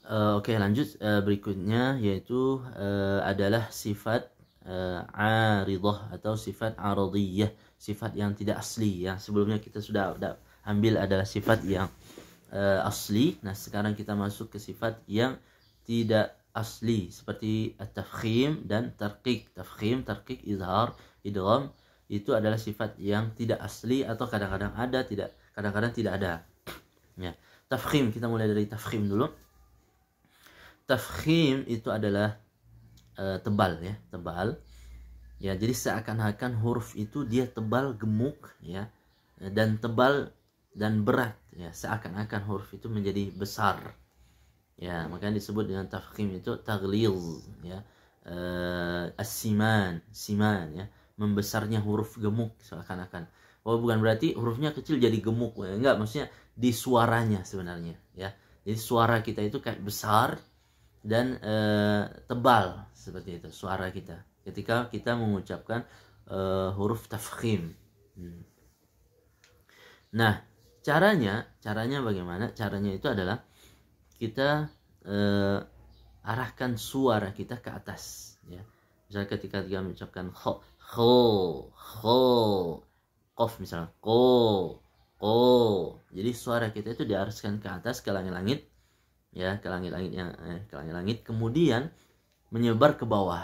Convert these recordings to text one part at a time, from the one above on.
Oke, lanjut. Berikutnya yaitu adalah sifat aridah atau sifat aradiyah, sifat yang tidak asli. Yang sebelumnya kita sudah ambil adalah sifat yang asli. Nah, sekarang kita masuk ke sifat yang tidak asli seperti at-tafkhim dan tarqiq. Tafkhim, tarqiq, izhar, idgham itu adalah sifat yang tidak asli atau kadang-kadang ada, kadang-kadang tidak ada. Ya. Tafkhim, kita mulai dari tafkhim dulu. Tafkhim itu adalah tebal ya, tebal. Ya, jadi seakan-akan huruf itu dia tebal, gemuk ya, dan tebal dan berat ya, seakan-akan huruf itu menjadi besar. Ya, makanya disebut dengan tafkhim itu taghliz ya. As-siman, siman ya, membesarnya huruf gemuk seakan-akan. Oh, bukan berarti hurufnya kecil jadi gemuk ya. Enggak, maksudnya di suaranya sebenarnya ya. Jadi suara kita itu kayak besar dan tebal seperti itu suara kita ketika kita mengucapkan huruf tafkhim. Nah, caranya bagaimana? Caranya itu adalah kita arahkan suara kita ke atas ya. Misalnya ketika kita mengucapkan kho, qaf misalnya ko. Jadi suara kita itu diarahkan ke atas, ke langit-langit ya, ke langit-langit, kemudian menyebar ke bawah.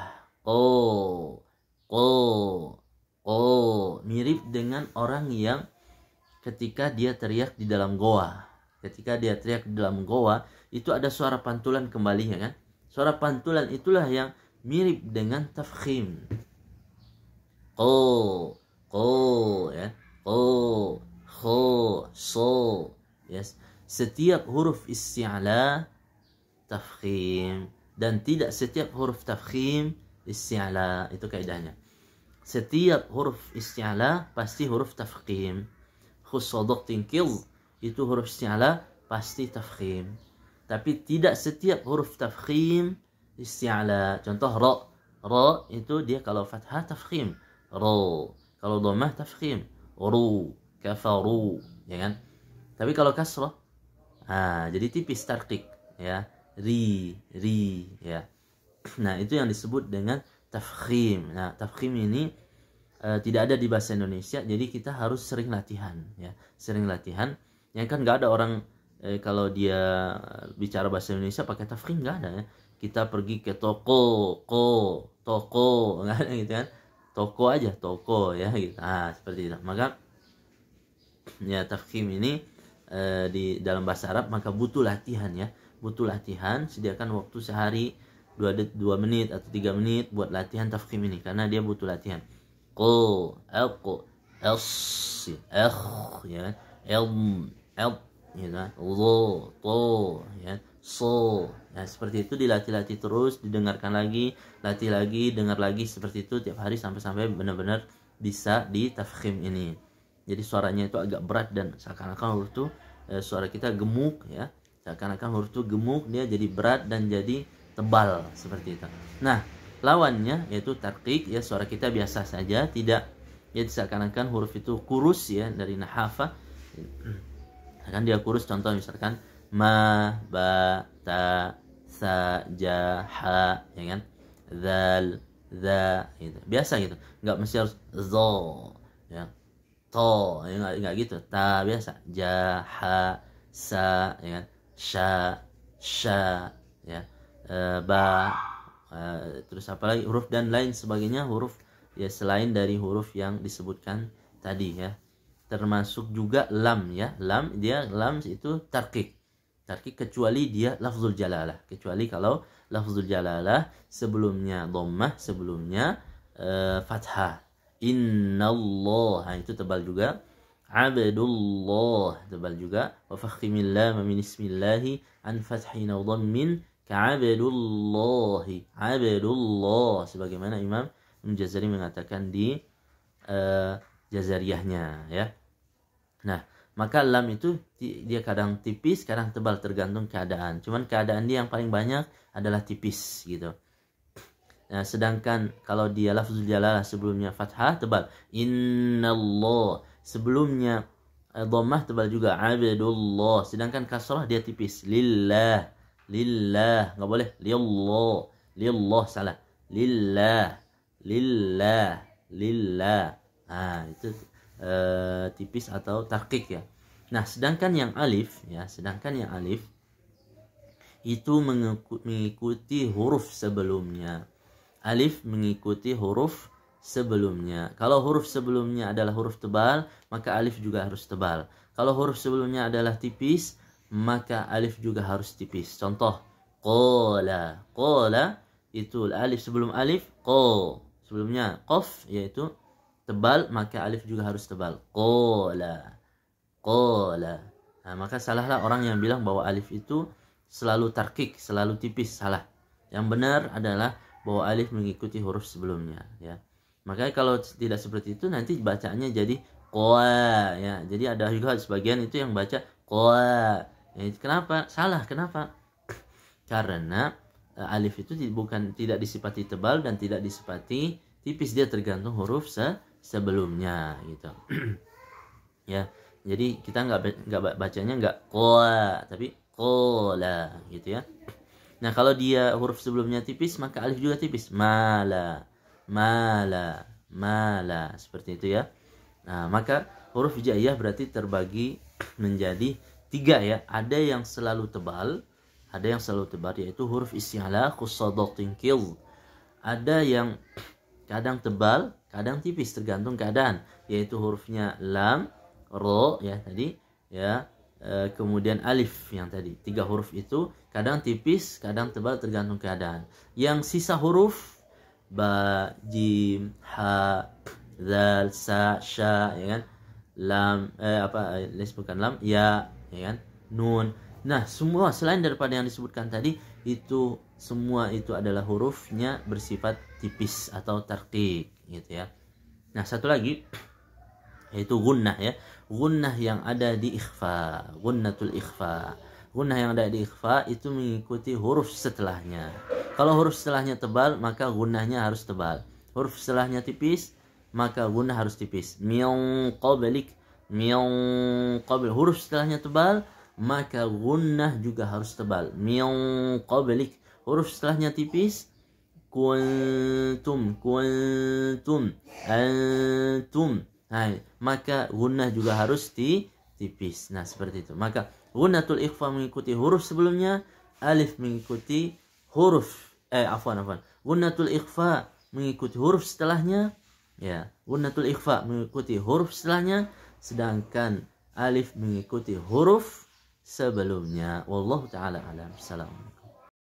Mirip dengan orang yang ketika dia teriak di dalam goa. Ketika dia teriak di dalam goa, itu ada suara pantulan kembalinya kan? Suara pantulan itulah yang mirip dengan tafkhim. Ya. So. Yes. Setiap huruf isti'la tafkhim dan tidak setiap huruf tafkhim isti'la. Itu kaidahnya. Setiap huruf isti'la pasti huruf tafkhim. Khusadaq tingkil itu huruf isti'la pasti tafkhim. Tapi tidak setiap huruf tafkhim isti'la. Contoh ra itu dia kalau fathah tafkhim ra, kalau dhammah tafkhim ru, kafaru ya kan. Tapi kalau kasrah jadi tipis, tarqiq ya, ri ya. Nah, itu yang disebut dengan tafkhim. Nah, tafkhim ini tidak ada di bahasa Indonesia, jadi kita harus sering latihan ya, sering latihan. Yang kan nggak ada orang kalau dia bicara bahasa Indonesia pakai tafkhim, nggak ada ya. Kita pergi ke toko nggak ada gitu kan, toko aja toko ya gitu. Seperti itu. Maka ya tafkhim ini di dalam bahasa Arab maka butuh latihan ya, butuh latihan. Sediakan waktu sehari 2 menit atau 3 menit buat latihan tafkhim ini, karena dia butuh latihan. Ya kan, ya, so ya, seperti itu dilatih terus, didengarkan lagi, latih lagi, dengar lagi, seperti itu tiap hari sampai benar-benar bisa di tafkhim ini. Jadi suaranya itu agak berat dan seakan-akan huruf itu suara kita gemuk ya. Seakan-akan huruf itu gemuk, dia jadi berat dan jadi tebal seperti itu. Nah, lawannya yaitu tarqiq ya, suara kita biasa saja, tidak ya, seakan-akan huruf itu kurus ya, dari nahafa. Kan dia kurus, contoh misalkan ma, ba, ta, sa, ja, ha ya kan. Zal, za gitu. Biasa gitu. Enggak mesti harus zo ya. To ya, enggak gitu. Ta biasa. Ja, ha, sa ya kan. Sya ya. Ba terus apa lagi, huruf dan lain sebagainya, huruf ya selain dari huruf yang disebutkan tadi ya. Termasuk juga lam ya. Lam itu tarqiq kecuali dia lafzul jalalah. Kecuali kalau lafzul jalalah sebelumnya dhammah, sebelumnya fathah. Innallah, itu tebal juga. Abdullah tebal juga. Wa fakhimil lam min ismillahi an fathin wa dhammin ka'abdullahi. Abdullah, sebagaimana Imam Al-Jazari mengatakan di Jazariyahnya ya. Nah, maka lam itu dia kadang tipis, kadang tebal, tergantung keadaan. Cuman keadaan dia yang paling banyak adalah tipis gitu. Nah, sedangkan kalau dia lafzul jalalah sebelumnya fathah tebal. Innallah, sebelumnya dhammah tebal juga. Abdullah. Sedangkan kasrah dia tipis. Lillah. lillah, nggak boleh lillah, lillah salah, lillah, lillah, lillah. Nah, itu tipis atau tarqiq ya. Nah, sedangkan yang alif ya, sedangkan yang alif itu mengikuti huruf sebelumnya. Alif mengikuti huruf sebelumnya. Kalau huruf sebelumnya adalah huruf tebal, maka alif juga harus tebal. Kalau huruf sebelumnya adalah tipis, maka alif juga harus tipis. Contoh, qala. Qala itu alif sebelum alif, qa. Sebelumnya qaf yaitu tebal, maka alif juga harus tebal. Qala. Qala. Nah, maka salahlah orang yang bilang bahwa alif itu selalu tarqiq, selalu tipis, salah. Yang benar adalah bahwa alif mengikuti huruf sebelumnya ya. Makanya kalau tidak seperti itu nanti bacanya jadi qoa ya. Jadi ada juga sebagian itu yang baca qoa. Ya, kenapa? Salah. Kenapa? Karena alif itu bukan tidak disifati tebal dan tidak disifati tipis, dia tergantung huruf sebelumnya gitu. Ya. Jadi kita nggak bacanya nggak qoa tapi qola gitu ya. Nah, kalau dia huruf sebelumnya tipis, maka alif juga tipis. Mala, mala, mala. Seperti itu ya. Nah, maka huruf hijaiyah berarti terbagi menjadi 3 ya. Ada yang selalu tebal, yaitu huruf isti'la, khusadatin kil. Ada yang kadang tebal, kadang tipis, tergantung keadaan, yaitu hurufnya lam, ro ya tadi ya. Kemudian alif yang tadi 3 huruf itu kadang tipis kadang tebal tergantung keadaan. Yang sisa huruf ba, jim, ha, zal, sa, sya ya kan, lam bukan lam, ya kan, nun. Nah, semua selain daripada yang disebutkan tadi itu semua itu adalah hurufnya bersifat tipis atau tarqiq gitu ya. Nah, satu lagi yaitu gunnah ya. Gunnah yang ada di ikhfa, gunnatul ikhfa. Gunnah yang ada di ikhfa itu mengikuti huruf setelahnya. Kalau huruf setelahnya tebal, maka gunnahnya harus tebal. Huruf setelahnya tipis, maka gunnah harus tipis. Min qablik, min qabl. Huruf setelahnya tebal, maka gunnah juga harus tebal. Min qablik. Huruf setelahnya tipis, kuntum, kuntum, antum. Nah, maka gunnah juga harus tipis. Nah, seperti itu. Maka gunnatul ikhfa mengikuti huruf sebelumnya, alif mengikuti huruf gunnatul ikhfa mengikuti huruf setelahnya ya. Gunnatul ikhfa mengikuti huruf setelahnya, sedangkan alif mengikuti huruf sebelumnya. Wallahu taala alam. Assalamualaikum.